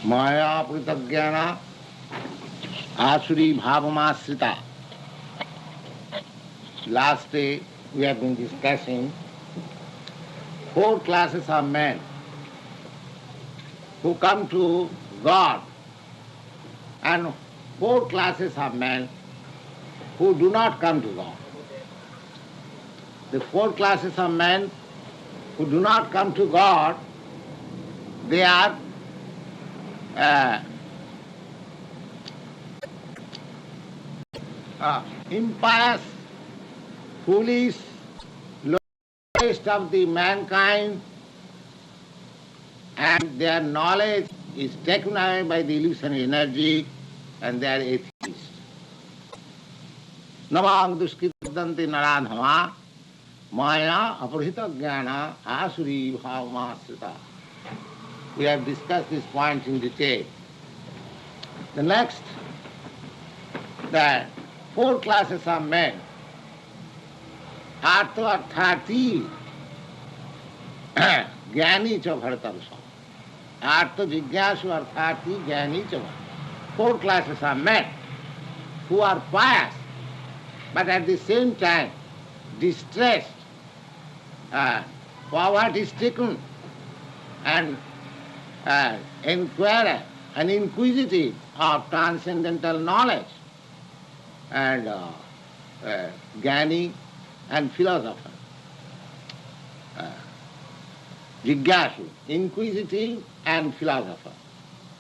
Maya Prithagyana Asuri Bhavamasrita. Last day we have been discussing four classes of men who come to God and four classes of men who do not come to God. The four classes of men who do not come to God, they are impious, foolish, lowest of the mankind, and their knowledge is taken away by the illusionary energy, and they are atheists. Namang duskritanti naradhama maya aparhita jnana asuri bhavamasrita. We have discussed this point in detail. The next, the four classes of men, artha arthati, jnani cha bhartarsa. Artha jigyasu arthati jnani cha. Four classes of men who are pious, but at the same time distressed, poverty-stricken, and inquirer and inquisitive of transcendental knowledge, and jnani and philosopher. Jigyasu, inquisitive and philosopher.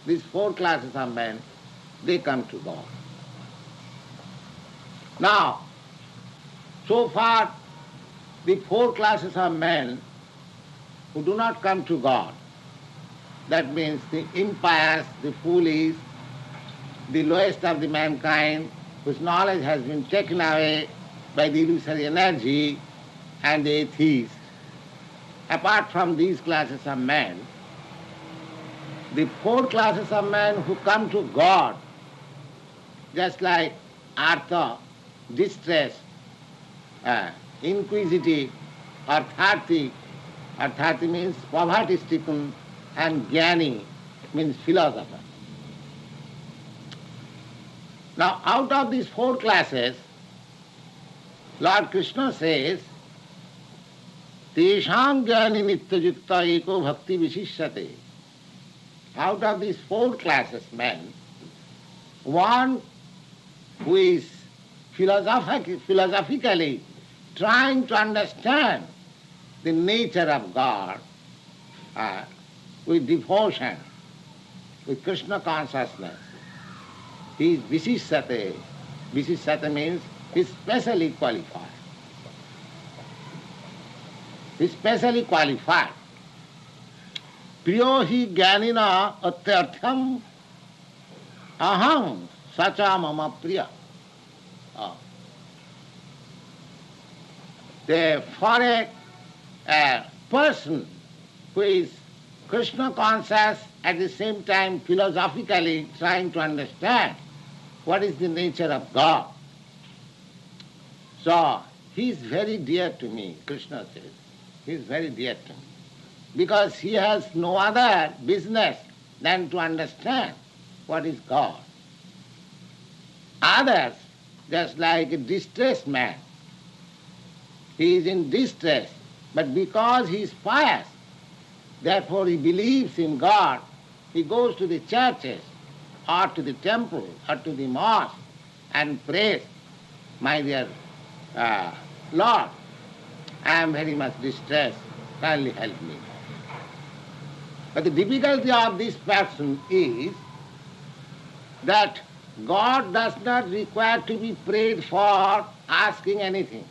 These four classes of men, they come to God. Now, so far, the four classes of men who do not come to God, that means the impious, the foolish, the lowest of the mankind, whose knowledge has been taken away by the illusory energy, and the atheists. Apart from these classes of men, the four classes of men who come to God, just like artha, distress, inquisitive, arthati, arthati means poverty-stricken, and jnani means philosopher. Now, out of these four classes, Lord Krishna says, Tesham jnani nityajukta eko bhakti vishishyate. Out of these four classes men, one who is philosophically trying to understand the nature of God with devotion, with Krishna consciousness, he is vishishyate. Vishishyate means he is specially qualified. He is specially qualified. Priyo hi jnanina atyartham aham sacha mama priya. For a person who is Krishna conscious, at the same time philosophically trying to understand what is the nature of God, so he is very dear to me, Krishna says. He is very dear to me. Because he has no other business than to understand what is God. Others, just like a distressed man, he is in distress, but because he is pious, therefore he believes in God, he goes to the churches or to the temple or to the mosque and prays, my dear Lord, I am very much distressed, kindly help me. But the difficulty of this person is that God does not require to be prayed for asking anything.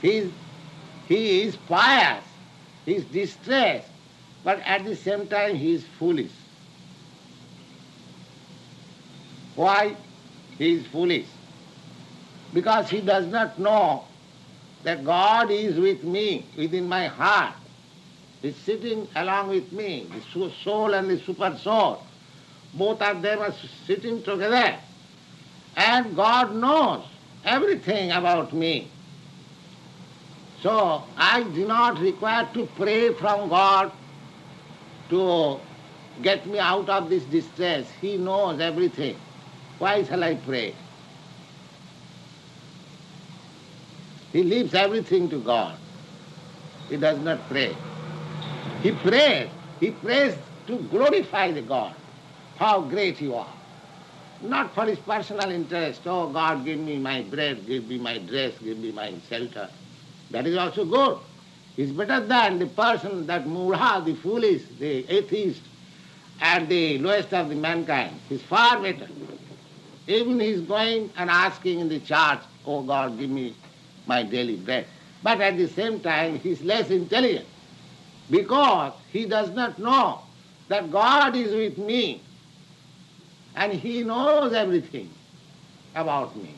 He is pious, he is distressed, but at the same time he is foolish. Why he is foolish? Because he does not know that God is with me, within my heart. He is sitting along with me, the soul and the super soul. Both of them are sitting together. And God knows everything about me. So I do not require to pray from God to get me out of this distress. He knows everything. Why shall I pray? He leaves everything to God. He does not pray. He prays. He prays to glorify the God. How great you are. Not for his personal interest. Oh God, give me my bread, give me my dress, give me my shelter. That is also good. It's better than the person, that mudha, the foolish, the atheist, at the lowest of the mankind. He's far better. Even he's going and asking in the church, oh God, give me my daily bread. But at the same time, he's less intelligent because he does not know that God is with me and he knows everything about me.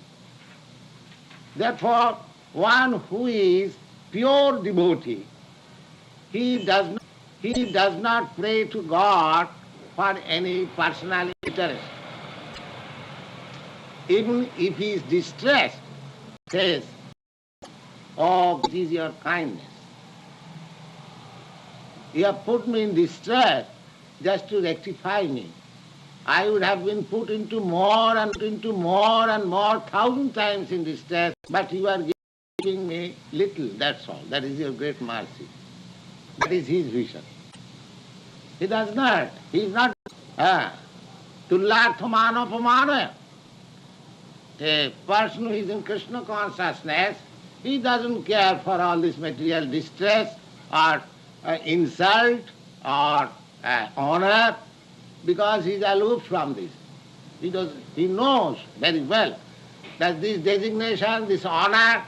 Therefore, one who is pure devotee, he does not pray to God for any personal interest. Even if he is distressed, says, oh, it is your kindness. You have put me in distress just to rectify me. I would have been put into more and more 1,000 times in distress, but you are giving me little, that's all. That is your great mercy. That is his vision. He does not. He is not tullarthamanapamana. A person who is in Krishna consciousness, he doesn't care for all this material distress or insult or honor, because he is aloof from this. He knows very well that this designation, this honor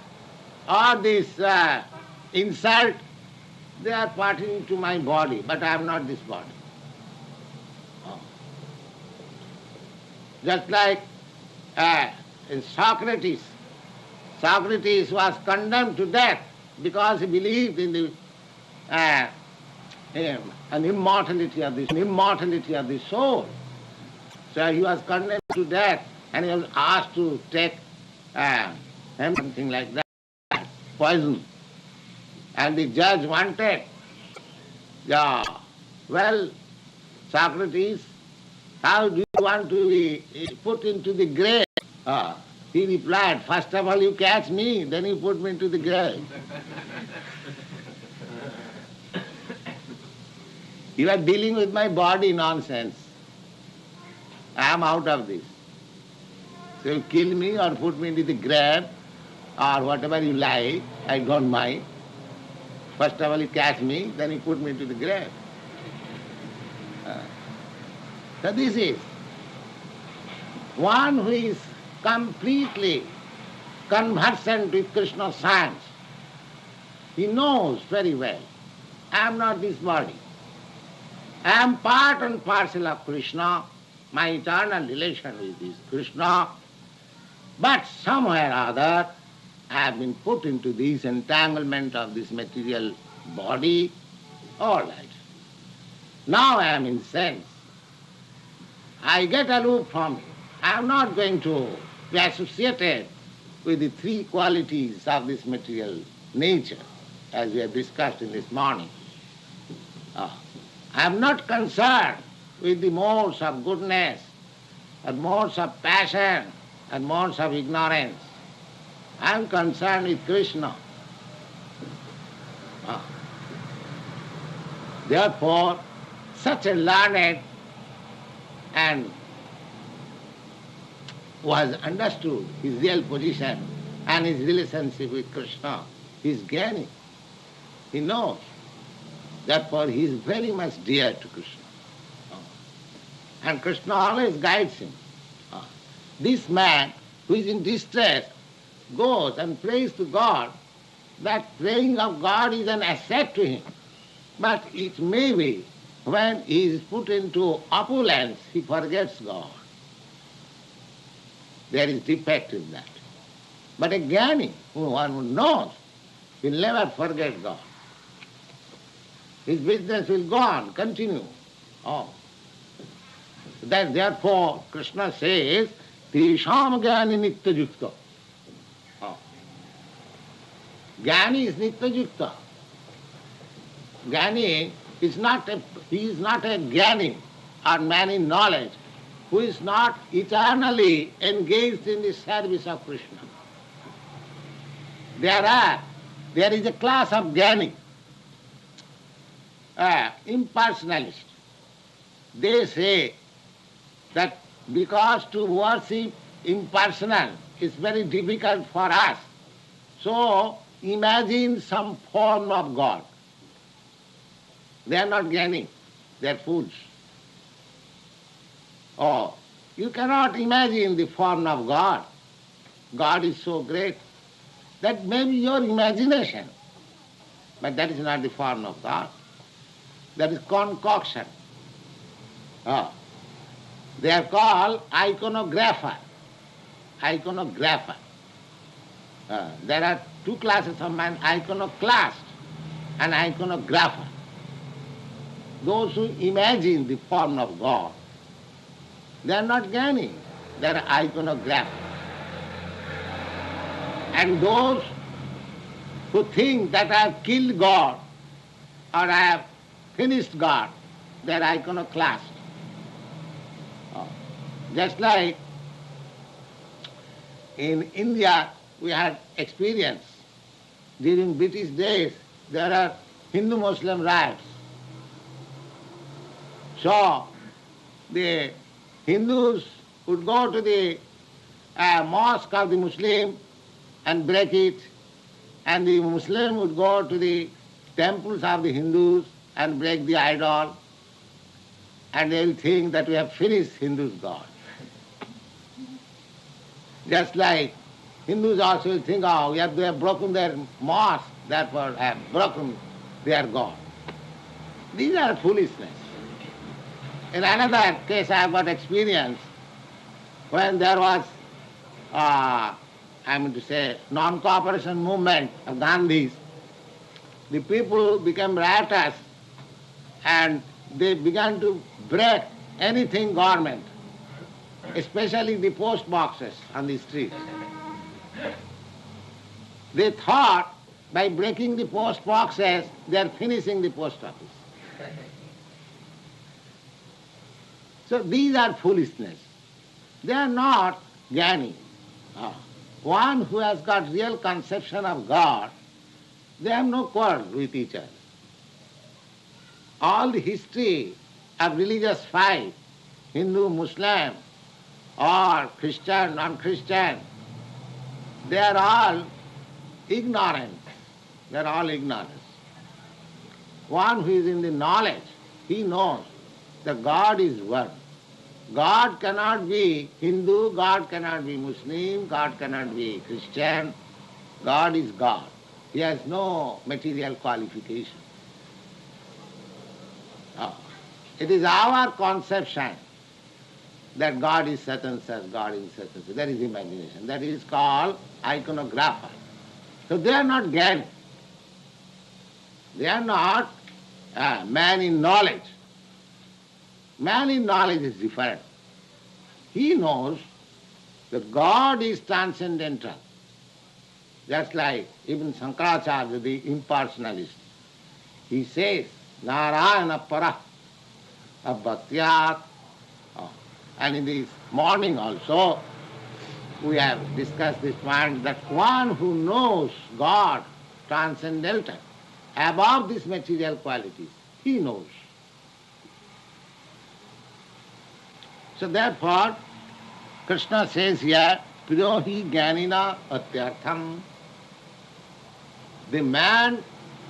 or this insult, they are pertaining to my body, but I am not this body. Just like Socrates. Socrates was condemned to death because he believed in the an immortality of the soul. So he was condemned to death, and he was asked to take something like that, poison. And the judge wanted, well, Socrates, how do you want to be put into the grave? He replied, first of all you catch me, then you put me into the grave. You are dealing with my body nonsense. I am out of this. So you kill me or put me into the grave or whatever you like, I don't mind. First of all you catch me, then you put me into the grave. So this is one who is completely conversant with Krishna science. He knows very well, I am not this body. I am part and parcel of Krishna. My eternal relation with this Krishna. But somewhere or other, I have been put into this entanglement of this material body. All right. Now I am in sense. I get aloof from it. I am not going to be associated with the three qualities of this material nature, as we have discussed in this morning. I am not concerned with the modes of goodness, and modes of passion, and modes of ignorance. I am concerned with Krishna. Therefore, such a learned and who has understood his real position and his relationship with Krishna, he is gaining. He knows. Therefore, he is very much dear to Krishna. And Krishna always guides him. This man who is in distress goes and prays to God. That praying of God is an asset to him. But it may be when he is put into opulence, he forgets God. There is defect in that. But a jnani, one who knows, will never forget God. His business will go on, continue. Therefore, Krishna says, Tisham jnani nitya yukta. Jnani is nitya yukta. Jnani He is not a jnani or man in knowledge who is not eternally engaged in the service of Krishna. There is a class of jnani, impersonalists. They say that because to worship impersonal is very difficult for us, so imagine some form of God. They are not jnani, they are fools. Oh, you cannot imagine the form of God. God is so great. That may be your imagination, but that is not the form of God. That is concoction. Oh. They are called iconographer. Iconographer. There are two classes of man, iconoclast and iconographer. Those who imagine the form of God, they are not jnani, they are iconographers. And those who think that I have killed God or I have finished God, they are iconoclast. Just like in India we had experience. During British days there are Hindu-Muslim riots. So the Hindus would go to the mosque of the Muslim and break it, and the Muslim would go to the temples of the Hindus and break the idol, and they will think that we have finished Hindus' God. Just like Hindus also will think, oh, they have broken their mosque, therefore have broken their God. These are foolishness. In another case I have got experience when there was, non-cooperation movement of Gandhi's. The people became riotous and they began to break anything government, especially the post boxes on the street. They thought by breaking the post boxes they are finishing the post office. So these are foolishness. They are not jnani. One who has got real conception of God, they have no quarrel with each other. All the history of religious fight, Hindu, Muslim, or Christian, non-Christian, they are all ignorant. They are all ignorance. One who is in the knowledge, he knows that God is one. God cannot be Hindu, God cannot be Muslim, God cannot be Christian. God is God. He has no material qualification. It is our conception that God is such and such, God is such and such. That is imagination. That is called iconographer. So they are not jnani. They are not man in knowledge. Man in knowledge is different. He knows that God is transcendental. Just like even Shankaracharya, the impersonalist, he says, Narayana para abhatyat. And in this morning also, we have discussed this point that one who knows God transcendental, above these material qualities, he knows. So therefore, Krishna says here, Priyohi Jnanina Atyartham. The man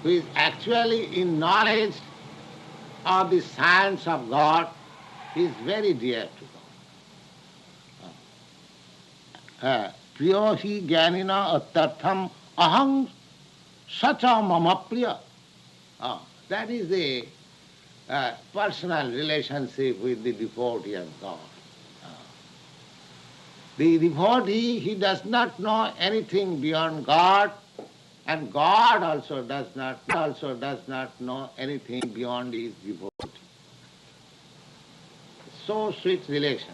who is actually in knowledge of the science of God is very dear to God. Priyohi Jnanina Atyartham Aham Sacha Mama Priya. That is the personal relationship with the devotee of God. The devotee, he does not know anything beyond God, and God also does not know anything beyond his devotee. So sweet relation.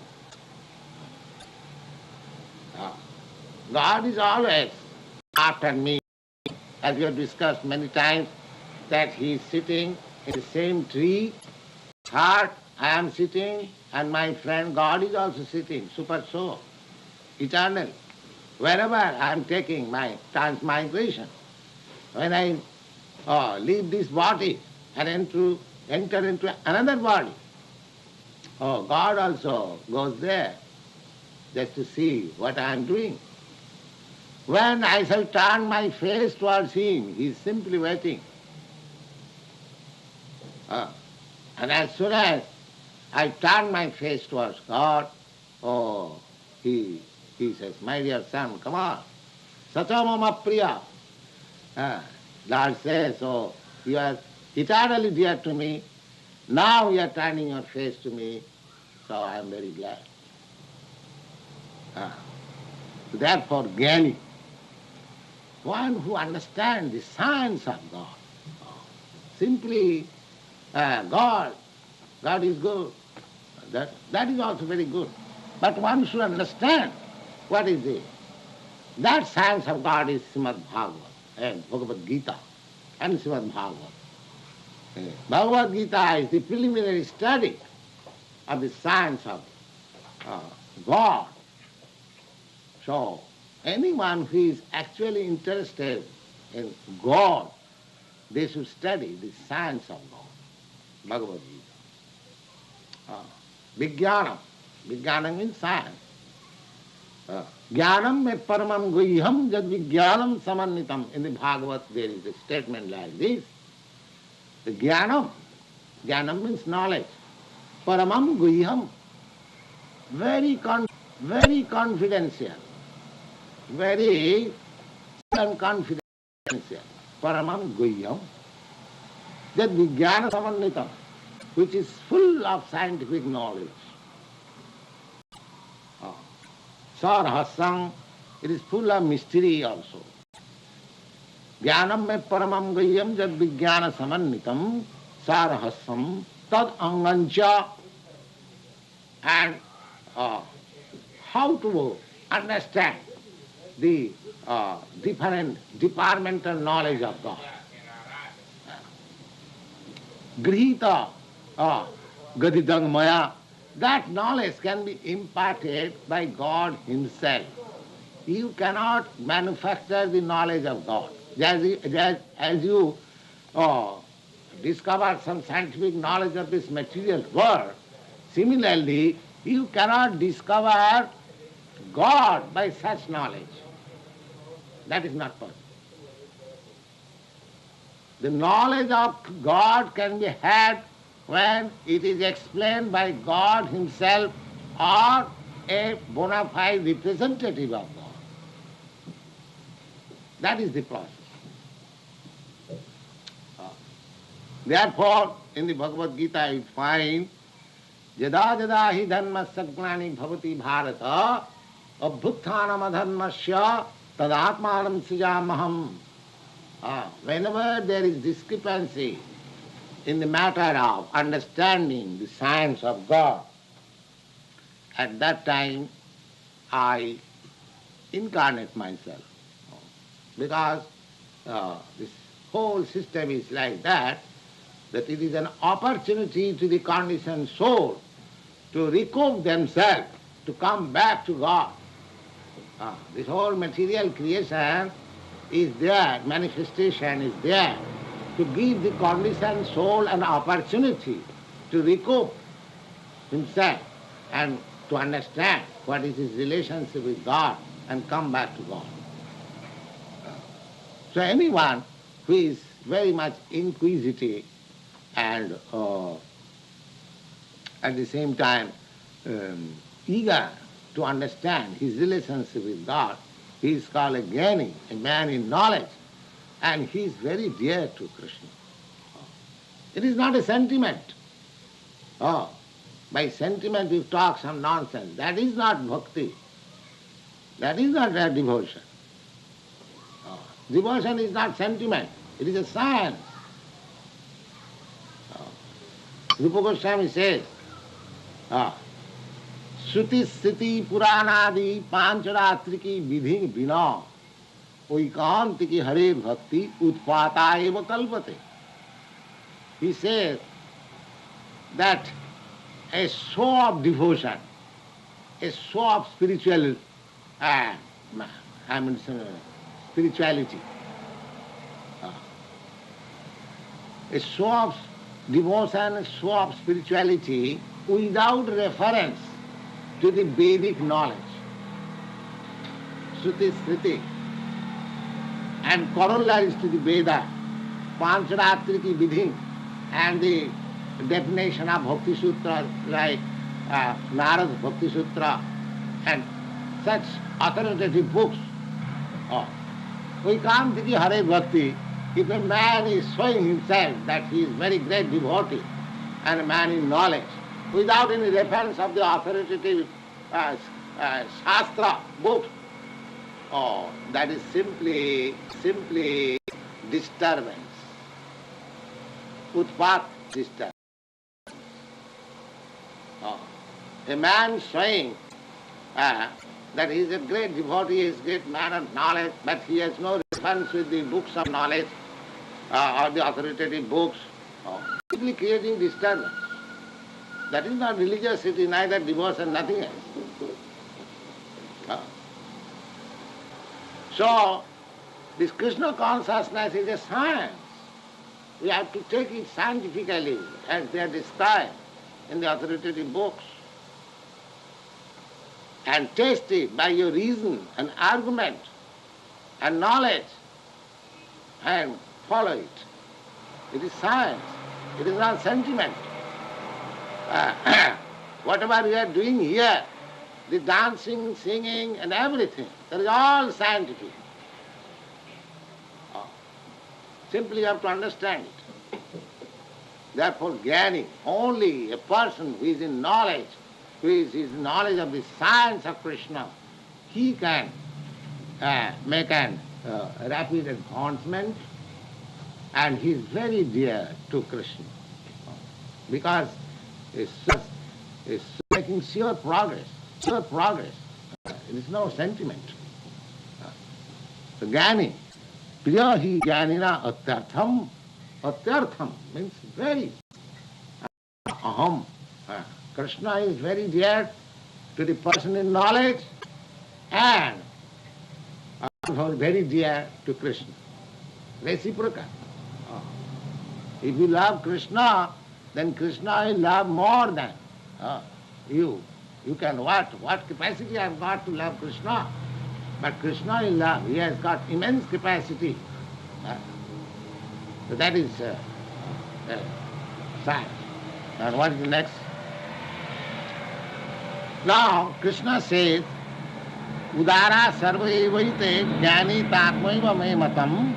God is always after me, as we have discussed many times, that he is sitting in the same tree, heart, I am sitting, and my friend God is also sitting, super soul, eternal. Wherever I am taking my transmigration, when I leave this body and enter into another body, God also goes there just to see what I am doing. When I shall turn my face towards him, he is simply waiting. And as soon as I turn my face towards God, he says, my dear son, come on. Sacha priya. Lord says, you are eternally dear to me. Now you are turning your face to me, so I am very glad. Therefore, Gyani, one who understands the science of God, simply God is good. That is also very good. But one should understand what is it. That science of God is Srimad Bhagavad and Bhagavad Gita and Srimad Bhagavad. Bhagavad Gita is the preliminary study of the science of God. So anyone who is actually interested in God, they should study the science of God, Bhagavad Gita. Vijnanam. Vijnanam means science. Jnanam me paramam guhyam jad vijnanam samannitam. In the Bhagavad there is a statement like this. The jnanam means knowledge. Paramam guhyam, very confidential, very confidential. Paramam guhyam jad vijnana samannitam, which is full of scientific knowledge. Sarhasam, it is full of mystery also. Jnanam me paramam guhyam jad vijnana samannitam sarhasam tad angancha. And how to understand the different departmental knowledge of God. Grihita gadidang maya. That knowledge can be imparted by God himself. You cannot manufacture the knowledge of God. As you discover some scientific knowledge of this material world, similarly, you cannot discover God by such knowledge. That is not possible. The knowledge of God can be had when it is explained by God himself or a bona fide representative of God. That is the process. Therefore, in the Bhagavad Gita you find Jada jada hi dharma sagnani bhavati bharata abhuttanam adharmasya tadatmanam srijamaham. Whenever there is discrepancy in the matter of understanding the science of God, at that time I incarnate myself. Because this whole system is like that it is an opportunity to the conditioned soul to recoup themselves, to come back to God. This whole material creation is there, manifestation is there, to give the conditioned soul an opportunity to recoup himself and to understand what is his relationship with God and come back to God. So anyone who is very much inquisitive and at the same time eager to understand his relationship with God, he is called a Gyani, a man in knowledge, and he is very dear to Krishna. It is not a sentiment. By sentiment you talk some nonsense. That is not bhakti. That is not their devotion. Devotion is not sentiment. It is a science. Rupa Goswami says, Shruti Sthiti Puranadi Pancharatriki Vidhi Vina Oikantiki Hare Bhakti Utpata Eva Kalpate. he says that a show of devotion, a show of spiritual, spirituality, a show of devotion, a show of spirituality without reference to the Vedic knowledge, Shruti, Smriti, and corollaries to the Veda, Pancharatriki Vidhi, and the definition of Bhakti Sutra like Narad Bhakti Sutra and such authoritative books. We can't think Hare Bhakti if a man is showing himself that he is very great devotee and a man in knowledge without any reference of the authoritative Shastra books. That is simply disturbance. Utpat disturbance. A man showing that he is a great devotee, he is a great man of knowledge, but he has no reference with the books of knowledge or the authoritative books, simply creating disturbance. That is not religiosity, neither devotion, nothing else. So, this Krishna consciousness is a science. We have to take it scientifically, as they are described in the authoritative books, and test it by your reason and argument and knowledge and follow it. It is science. It is not sentiment. Whatever we are doing here, the dancing, singing and everything, that is all scientific. Simply you have to understand it. Therefore, Jnani, only a person who is in knowledge, who is in knowledge of the science of Krishna, he can make an rapid advancement, and he is very dear to Krishna because he is making sure progress. It is no sentiment. So Jnani, priya hi jnanina atyartham. Atyartham means very aham. Krishna is very dear to the person in knowledge and very dear to Krishna. Reciprocal. If you love Krishna, then Krishna will love more than you. You can what capacity I have got to love Krishna, but Krishna will love. He has got immense capacity. So that is science. And what is the next? Now Krishna says, Udara sarva evaite jnani tatmaiva me matam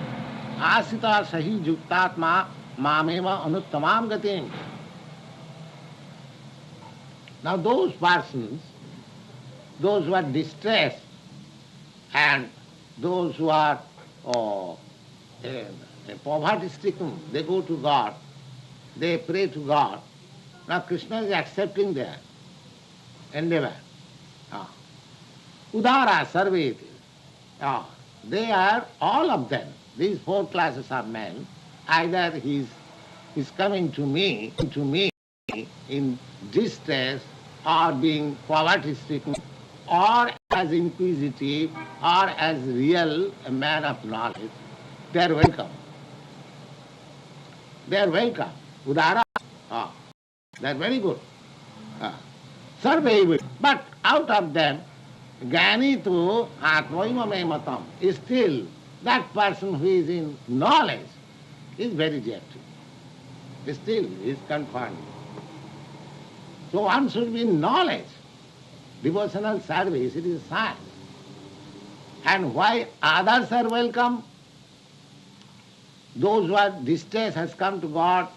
asita sahi juktatma mameva anuttamam gatim. Now those persons, those who are distressed and those who are poverty-stricken, they go to God, they pray to God. Now Krishna is accepting their endeavor. Udara sarveti. They are, all of them, these four classes of men, either he is coming to me in distress or being poverty-stricken or as inquisitive or as real a man of knowledge, they are welcome. They are welcome. Udara. They are very good. Sarve. But out of them, Jnani tu atmaiva me matam is still that person who is in knowledge is very dear to. Still is confirmed. So one should be in knowledge. Devotional service, it is science. And why others are welcome? Those who are distressed has come to God,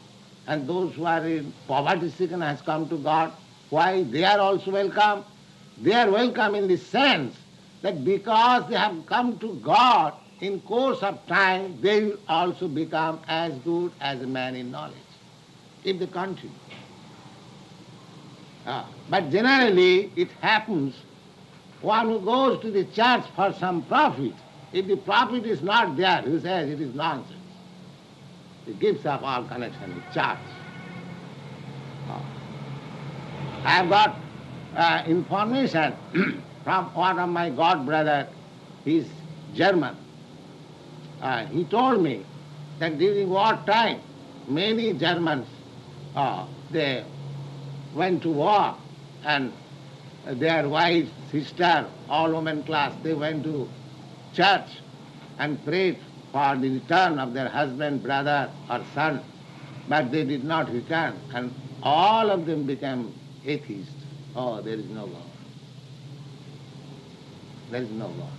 and those who are in poverty-stricken has come to God. Why they are also welcome? They are welcome in the sense that because they have come to God, in course of time, they will also become as good as a man in knowledge, if they continue. But generally it happens, one who goes to the church for some profit, if the profit is not there, he says it is nonsense. He gives up all connection with church. I have got information from one of my god brother. He is German. He told me that during war time, many Germans, they went to war, and their wives, sister, all women class, they went to church and prayed for the return of their husband, brother or son, but they did not return, and all of them became atheists. Oh, there is no God. There is no God.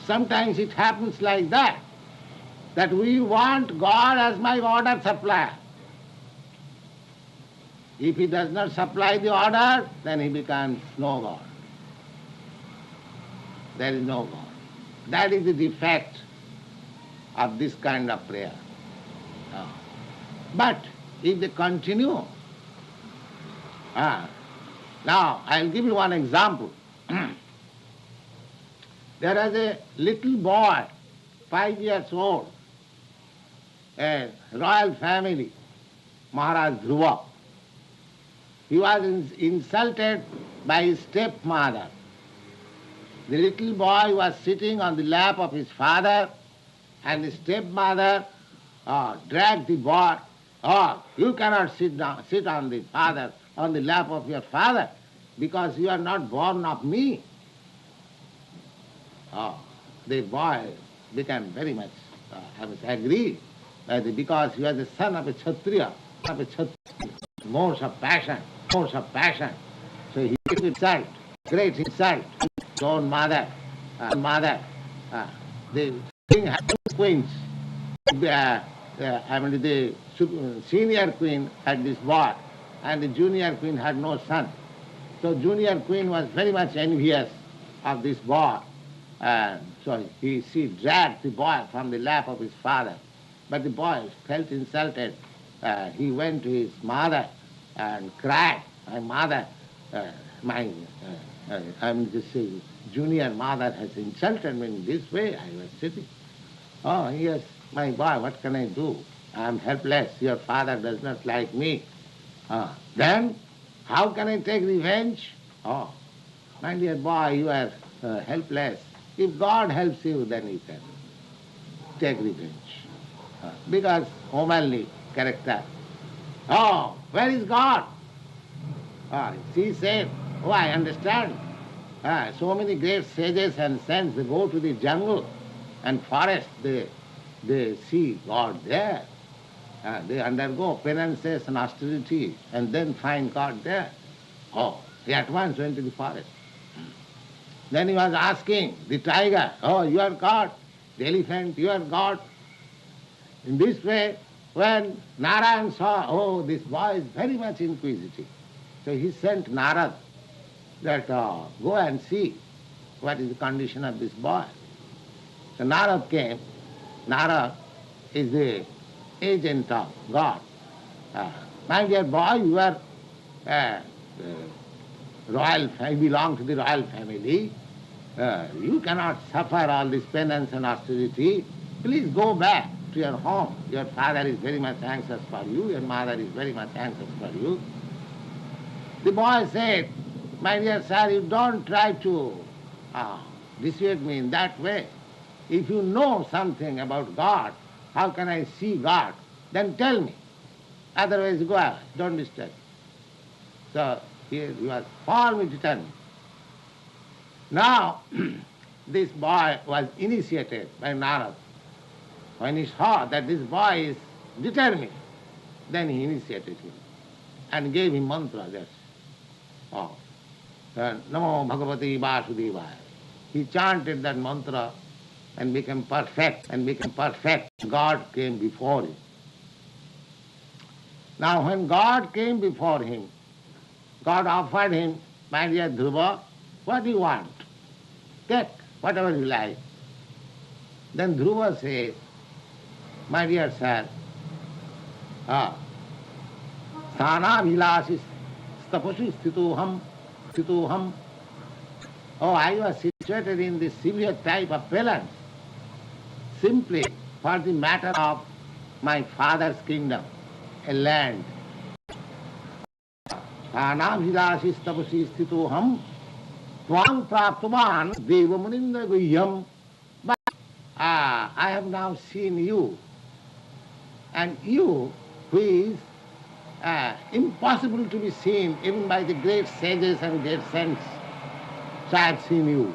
Sometimes it happens like that we want God as my order supplier. If he does not supply the order, then he becomes no God. There is no God. That is the defect of this kind of prayer. But if they continue, now I'll give you one example. There was a little boy, 5 years old, a royal family, Maharaj Dhruva. He was insulted by his stepmother. The little boy was sitting on the lap of his father, and the stepmother dragged the boy. Oh, you cannot sit on the lap of your father, because you are not born of me. The boy became very much angry, because he was the son of a Kshatriya, modes of passion. So he gave insult, great insult to his own mother. The king had two queens. The senior queen had this boy, and the junior queen had no son. So junior queen was very much envious of this boy. And so she dragged the boy from the lap of his father. But the boy felt insulted. He went to his mother and cried, my mother, junior mother has insulted me in this way. I was sitting. Oh, yes, my boy, what can I do? I am helpless. Your father does not like me. Then, how can I take revenge? Oh, my dear boy, you are helpless. If God helps you, then you can take revenge. Because womanly character. Oh, where is God? She said, oh, I understand. So many great sages and saints, they go to the jungle and forest, they see God there. They undergo penances and austerity and then find God there. Oh, he at once went to the forest. Then he was asking the tiger, oh, you are God. The elephant, you are God. In this way, when Narayan saw, oh, this boy is very much inquisitive, so he sent Narad that go and see what is the condition of this boy. So Narad came. Narad is the agent of God. My dear boy, you are royal, you belong to the royal family. You cannot suffer all this penance and austerity. Please go back to your home. Your father is very much anxious for you. Your mother is very much anxious for you. The boy said, my dear sir, you don't try to dissuade me in that way. If you know something about God, how can I see God? Then tell me. Otherwise, go away. Don't disturb. So he was firmly determined. Now, this boy was initiated by Narad. When he saw that this boy is determined, then he initiated him and gave him mantra. Namo Bhagavate Vasudevaya. He chanted that mantra and became perfect. God came before him. Now when God came before him, God offered him, my dear Dhruva, what do you want? Take whatever you like. Then Dhruva says, my dear sir, sthana vilasis tapasu stitoham. Oh, I was situated in this severe type of balance, simply for the matter of my father's kingdom, a land. Anabhidashistapasi sthitoham twang praptavan devamuninda guhyam. But I have now seen you, and you, who is impossible to be seen even by the great sages and great saints. So I have seen you.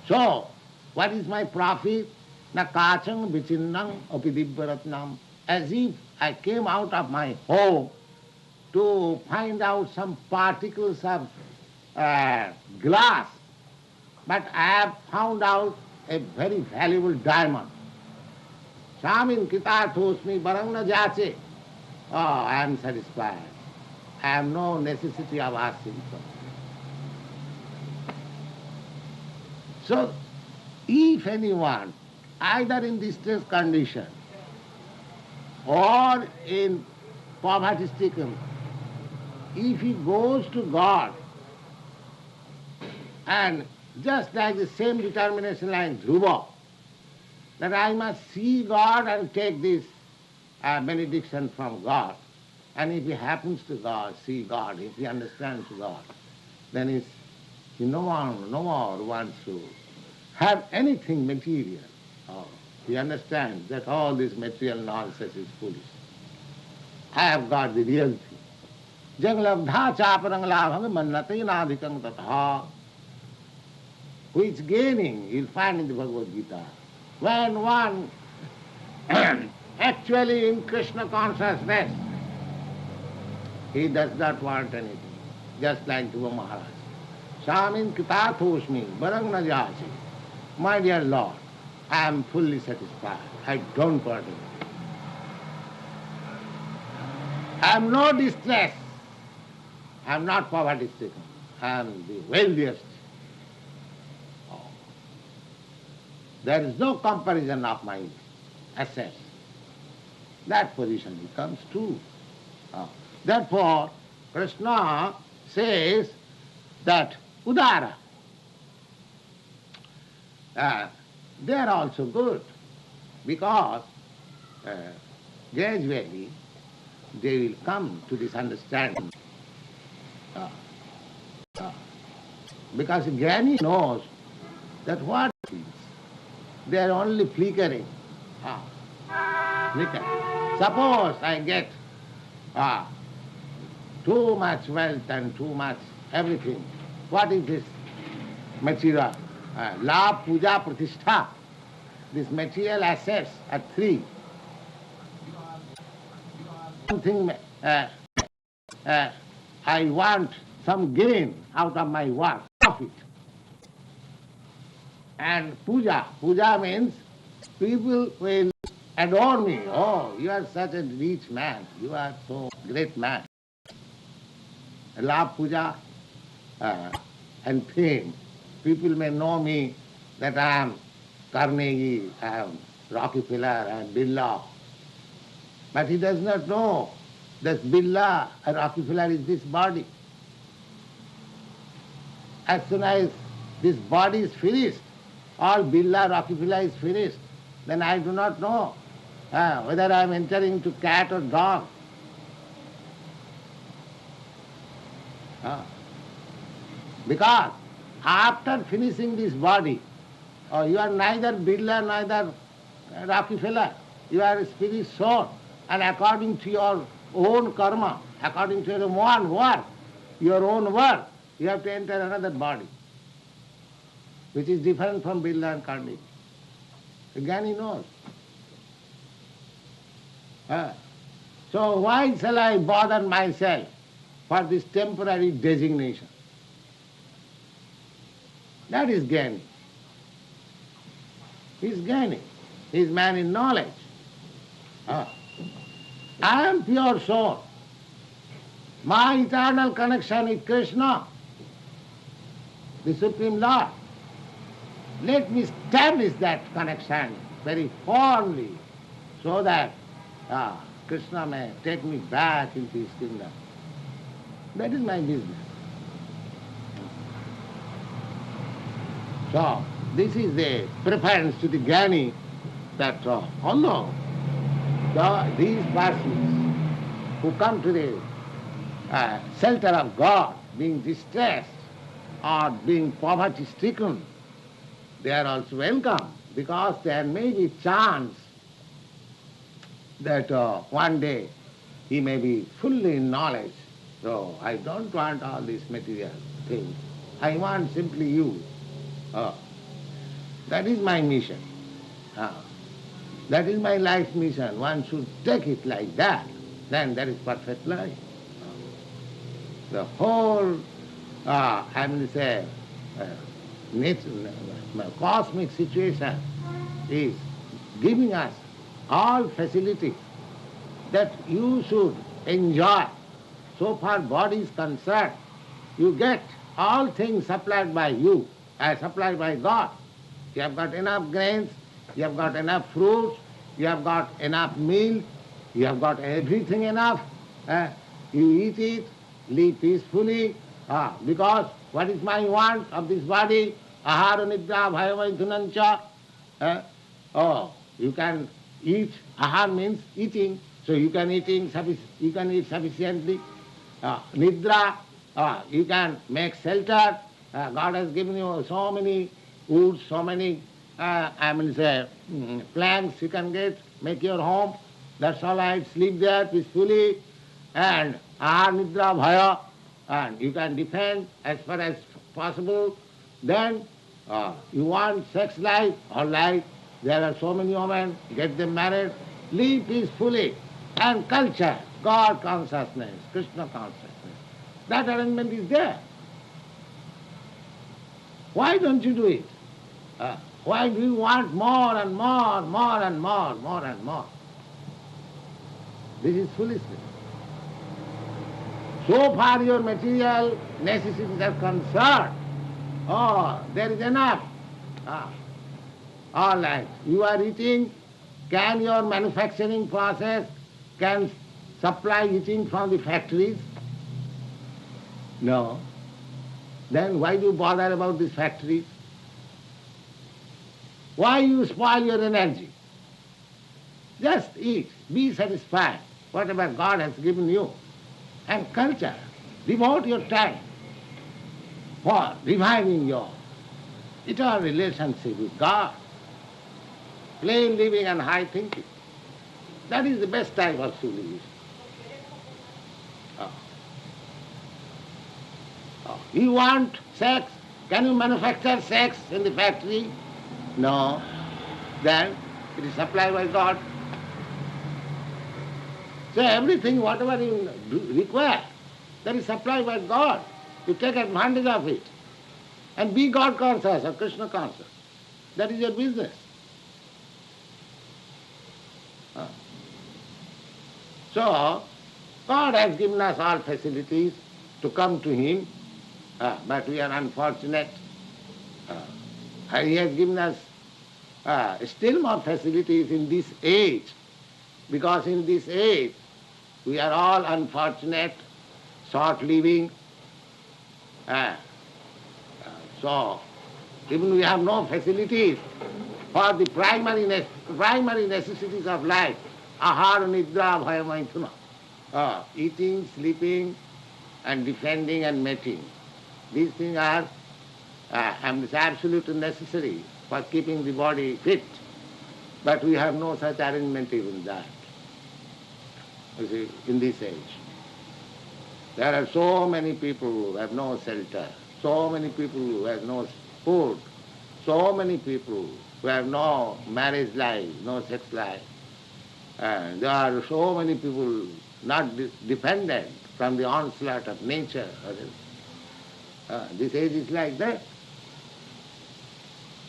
So, what is my profit? Na kachang vichinnam apidibbaratnam. As if I came out of my home to find out some particles of glass, but I have found out a very valuable diamond. Swamin kitarthosmi barangna jache. Oh, I am satisfied. I have no necessity of asking for it. So, if anyone, either in distress condition or in poverty stricken, if he goes to God and just like the same determination like Dhruva, that I must see God and take this benediction from God, and if he happens to God, see God, if he understands God, then no more wants to have anything material. Oh, he understands that all this material nonsense is foolish. I have got the real thing. Janglabdha chaparang labhang mannate nadhikang tatha. Which gaining you'll find in the Bhagavad Gita. When one actually in Krishna consciousness, he does not want anything, just like Dhruva Maharaj. Swamin kitarthosmi barang na jasi. My dear Lord, I am fully satisfied. I don't want anything. I am no distress. I am not poverty stricken. I am the wealthiest. Oh. There is no comparison of my assets. That position he comes to. Oh. Therefore, Krishna says that Udara, they are also good because gradually they will come to this understanding. Because Jnani knows that what is, they are only flickering. Flicker. Suppose I get too much wealth and too much everything. What is this material? Labh, puja, pratishtha. These material assets are three. Something I want some gain out of my work, profit. And puja. Puja means people will adore me. Oh, you are such a rich man. You are so great man. Labh, puja, and fame. People may know me that I am Carnegie, I am Rockefeller, I am Birla. But he does not know that Birla and Rockefeller is this body. As soon as this body is finished, all Birla, Rockefeller is finished, then I do not know whether I am entering into cat or dog. Because after finishing this body, you are neither Birla, neither Rockefeller. You are a spirit soul. And according to your own karma, according to your own work, you have to enter another body, which is different from Birla and Carnegie. The Jnani knows. So why shall I bother myself for this temporary designation? That is Jnani. He is Jnani. He is man in knowledge. I am pure soul. My eternal connection with Krishna, the Supreme Lord. Let me establish that connection very firmly so that Krishna may take me back into his kingdom. That is my business. So, this is the preference to the Jnani that although These persons who come to the shelter of God, being distressed or being poverty-stricken, they are also welcome, because there may be chance that one day he may be fully in knowledge. So I don't want all these material things. I want simply you. Uh, that is my mission. Uh, that is my life mission. One should take it like that. Then that is perfect life. The whole, I mean to say, cosmic situation is giving us all facilities that you should enjoy. So far body is concerned, you get all things supplied by you, supplied by God. You have got enough grains, you have got enough fruits, you have got enough meal, you have got everything enough. You eat it, live peacefully, because what is my want of this body? Ahara nidra bhayamaithunancha. You can eat. Ahar means eating, so you can eat sufficiently. Nidra, you can make shelter. God has given you so many woods, so many planks you can get, make your home. That's all right. Sleep there peacefully. And ahar nidra bhaya, and you can defend as far as possible. Then you want sex life, all right. There are so many women, get them married, live peacefully. And culture, God consciousness, Krishna consciousness. That arrangement is there. Why don't you do it? Why do you want more and more, more and more, more and more? This is foolishness. So far your material necessities are concerned. There is enough. All right. You are eating. Can your manufacturing process can supply eating from the factories? No. Then why do you bother about these factories? Why you spoil your energy? Just eat. Be satisfied. Whatever God has given you. And culture. Devote your time for reviving your eternal relationship with God. Plain living and high thinking. That is the best type of civilization. You want sex? Can you manufacture sex in the factory? No. Then it is supplied by God. So everything, whatever you require, that is supplied by God. You take advantage of it. And be God conscious or Krishna conscious. That is your business. So, God has given us all facilities to come to Him, but we are unfortunate. He has given us still more facilities in this age, because in this age we are all unfortunate, short-living. So, even we have no facilities for the primary necessities of life, ahara nidra bhaya maithuna, eating, sleeping, and defending and mating. These things are absolutely necessary for keeping the body fit, but we have no such arrangement even that. You see, in this age. There are so many people who have no shelter, so many people who have no food, so many people who have no marriage life, no sex life. And there are so many people not dependent from the onslaught of nature. This age is like that.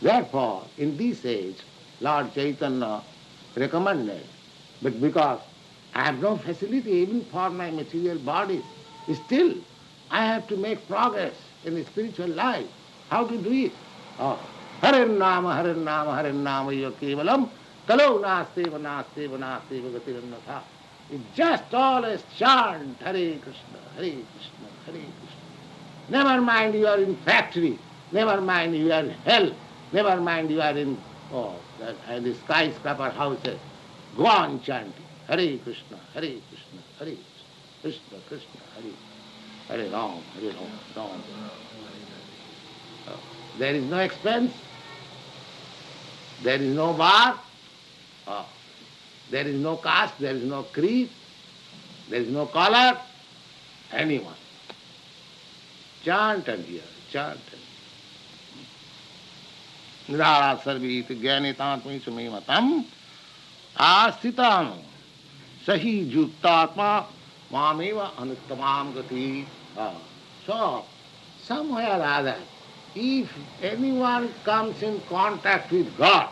Therefore, in this age, Lord Chaitanya recommended, but because I have no facility even for my material bodies, still I have to make progress in the spiritual life. How to do it? Harin Nama, Harin Nama, Harin Nama Yokevalam, Kalau Nasteva, Nasteva, Nasteva, Gatirannatha. You just always chant Hare Krishna, Hare Krishna, Hare Krishna. Never mind you are in factory, never mind you are in hell, never mind you are in the skyscraper houses. Go on chanting. Hare Krishna, Hare Krishna, Hare Krishna, Krishna Krishna, Hare Ram, Hare Ram, Ram. There is no expense, there is no bar, there is no caste, there is no creed, there is no color, anyone. Chant and hear, chant and hear. Nidara sarvit jnanitatmi sumimatam astitam sahi juktatma mameva anuttamam gati. So, somewhere or other, if anyone comes in contact with God,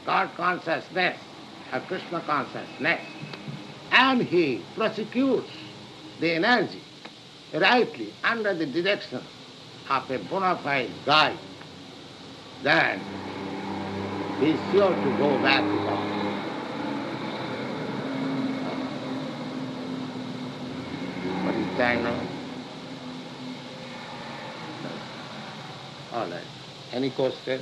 God consciousness, or Krishna consciousness, and he prosecutes the energy rightly under the direction of a bona fide guide, then he is sure to go back to God. What is time now? All right. Any question?